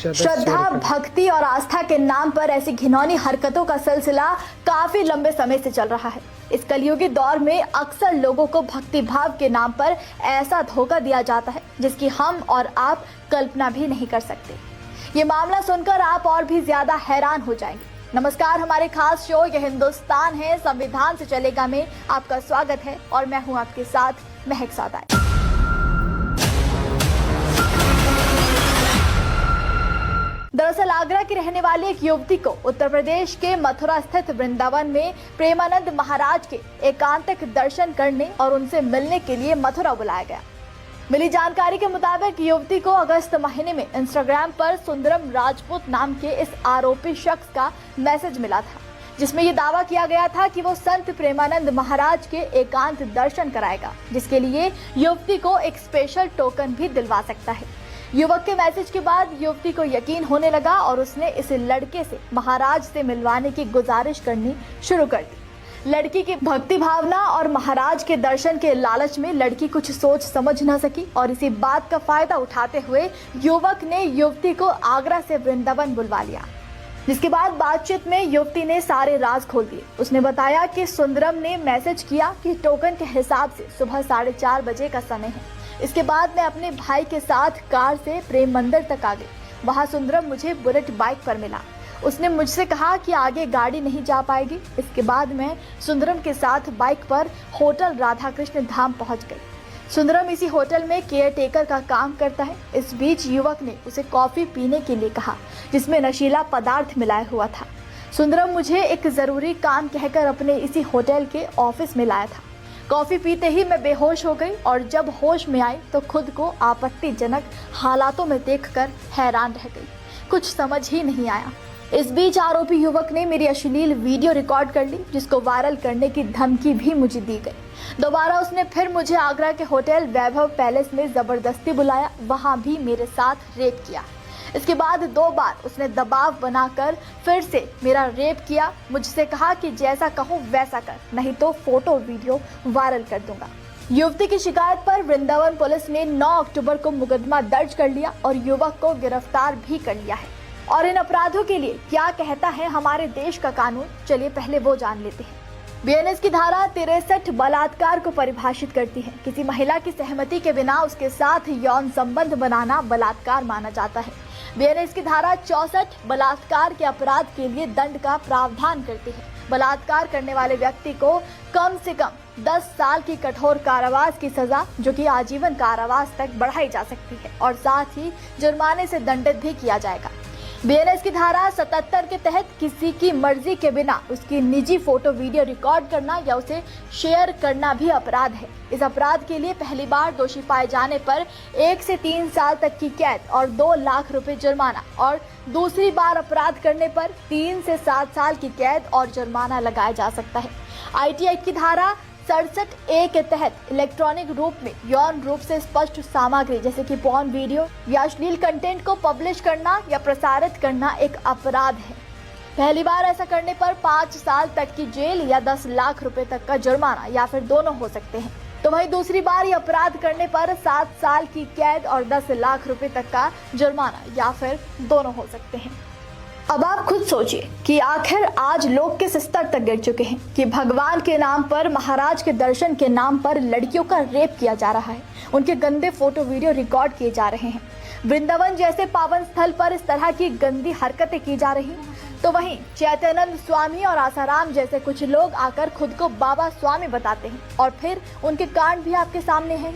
श्रद्धा, भक्ति और आस्था के नाम पर ऐसी घिनौनी हरकतों का सिलसिला काफी लंबे समय से चल रहा है। इस कलयुगी दौर में अक्सर लोगों को भक्ति भाव के नाम पर ऐसा धोखा दिया जाता है जिसकी हम और आप कल्पना भी नहीं कर सकते। ये मामला सुनकर आप और भी ज्यादा हैरान हो जाएंगे। नमस्कार, हमारे खास शो ये हिंदुस्तान है संविधान से चलेगा में आपका स्वागत है और मैं हूं आपके साथ महक सादाई। दरअसल आगरा की रहने वाली एक युवती को उत्तर प्रदेश के मथुरा स्थित वृंदावन में प्रेमानंद महाराज के एकांतिक दर्शन करने और उनसे मिलने के लिए मथुरा बुलाया गया। मिली जानकारी के मुताबिक युवती को अगस्त महीने में इंस्टाग्राम पर सुंदरम राजपूत नाम के इस आरोपी शख्स का मैसेज मिला था, जिसमें ये दावा किया गया था कि वो संत प्रेमानंद महाराज के एकांत दर्शन कराएगा, जिसके लिए युवती को एक स्पेशल टोकन भी दिलवा सकता है। युवक के मैसेज के बाद युवती को यकीन होने लगा और उसने इस लड़के से महाराज से मिलवाने की गुजारिश करनी शुरू कर दी। लड़की की भक्ति भावना और महाराज के दर्शन के लालच में लड़की कुछ सोच समझ न सकी और इसी बात का फायदा उठाते हुए युवक ने युवती को आगरा से वृंदावन बुलवा लिया। जिसके बाद बातचीत में युवती ने सारे राज खोल दिए। उसने बताया कि सुंदरम ने मैसेज किया कि टोकन के हिसाब से सुबह 4:30 बजे का समय है। इसके बाद मैं अपने भाई के साथ कार से प्रेम मंदिर तक आ गई। वहाँ सुंदरम मुझे बुलेट बाइक पर मिला। उसने मुझसे कहा कि आगे गाड़ी नहीं जा पाएगी। इसके बाद मैं सुंदरम के साथ बाइक पर होटल राधा कृष्ण धाम पहुँच गई। सुंदरम इसी होटल में केयर टेकर का काम करता है। इस बीच युवक ने उसे कॉफी पीने के लिए कहा, जिसमें नशीला पदार्थ मिलाया हुआ था। सुंदरम मुझे एक जरूरी काम कहकर अपने इसी होटल के ऑफिस में लाया था। कॉफी पीते ही मैं बेहोश हो गई और जब होश में आई तो खुद को आपत्तिजनक हालातों में देखकर हैरान रह गई। कुछ समझ ही नहीं आया। इस बीच आरोपी युवक ने मेरी अश्लील वीडियो रिकॉर्ड कर ली, जिसको वायरल करने की धमकी भी मुझे दी गई। दोबारा उसने फिर मुझे आगरा के होटल वैभव पैलेस में जबरदस्ती बुलाया। वहां भी मेरे साथ रेप किया। इसके बाद 2 बार उसने दबाव बनाकर फिर से मेरा रेप किया। मुझसे कहा कि जैसा कहूँ वैसा कर, नहीं तो फोटो वीडियो वायरल कर दूंगा। युवती की शिकायत पर वृंदावन पुलिस ने 9 अक्टूबर को मुकदमा दर्ज कर लिया और युवक को गिरफ्तार भी कर लिया है। और इन अपराधों के लिए क्या कहता है हमारे देश का कानून, चलिए पहले वो जान लेते हैं। बीएनएस की धारा 63 बलात्कार को परिभाषित करती है। किसी महिला की सहमति के बिना उसके साथ यौन संबंध बनाना बलात्कार माना जाता है। बीएनएस की धारा 64 बलात्कार के अपराध के लिए दंड का प्रावधान करती है। बलात्कार करने वाले व्यक्ति को कम से कम 10 साल की कठोर कारावास की सजा, जो कि आजीवन कारावास तक बढ़ाई जा सकती है, और साथ ही जुर्माने से दंडित भी किया जाएगा। बीएनएस की धारा 77 के तहत किसी की मर्जी के बिना उसकी निजी फोटो वीडियो रिकॉर्ड करना या उसे शेयर करना भी अपराध है। इस अपराध के लिए पहली बार दोषी पाए जाने पर 1 से 3 साल तक की कैद और 2 लाख रुपए जुर्माना, और दूसरी बार अपराध करने पर 3 से 7 साल की कैद और जुर्माना लगाया जा सकता है। आईटी एक्ट की धारा 67A के तहत इलेक्ट्रॉनिक रूप में यौन रूप से स्पष्ट सामग्री जैसे कि पॉर्न वीडियो या अश्लील कंटेंट को पब्लिश करना या प्रसारित करना एक अपराध है। पहली बार ऐसा करने पर 5 साल तक की जेल या 10 लाख रुपए तक का जुर्माना या फिर दोनों हो सकते हैं। तो वहीं दूसरी बार ये अपराध करने पर 7 साल की कैद और 10 लाख रुपए तक का जुर्माना या फिर दोनों हो सकते हैं। अब आप खुद सोचिए कि आखिर आज लोग किस स्तर तक गिर चुके हैं कि भगवान के नाम पर, महाराज के दर्शन के नाम पर लड़कियों का रेप किया जा रहा है, उनके गंदे फोटो वीडियो रिकॉर्ड किए जा रहे हैं। वृंदावन जैसे पावन स्थल पर इस तरह की गंदी हरकतें की जा रही, तो वहीं चैतन्यानंद स्वामी और आसाराम जैसे कुछ लोग आकर खुद को बाबा स्वामी बताते हैं और फिर उनके कांड भी आपके सामने हैं।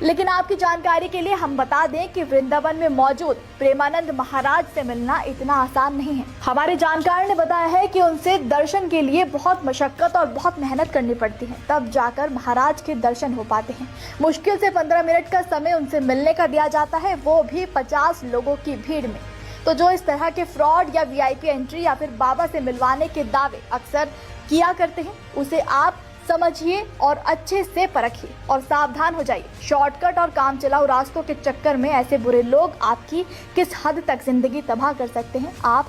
लेकिन आपकी जानकारी के लिए हम बता दें कि वृंदावन में मौजूद प्रेमानंद महाराज से मिलना इतना आसान नहीं है। हमारे जानकार ने बताया है कि उनसे दर्शन के लिए बहुत मशक्कत और बहुत मेहनत करनी पड़ती है, तब जाकर महाराज के दर्शन हो पाते हैं। मुश्किल से 15 मिनट का समय उनसे मिलने का दिया जाता है, वो भी 50 लोगों की भीड़ में। तो जो इस तरह के फ्रॉड या वीआईपी एंट्री या फिर बाबा से मिलवाने के दावे अक्सर किया करते हैं, उसे आप समझिए और अच्छे से परखिए और सावधान हो जाइए। शॉर्टकट और काम चलाऊ रास्तों के चक्कर में ऐसे बुरे लोग आपकी किस हद तक जिंदगी तबाह कर सकते हैं, आप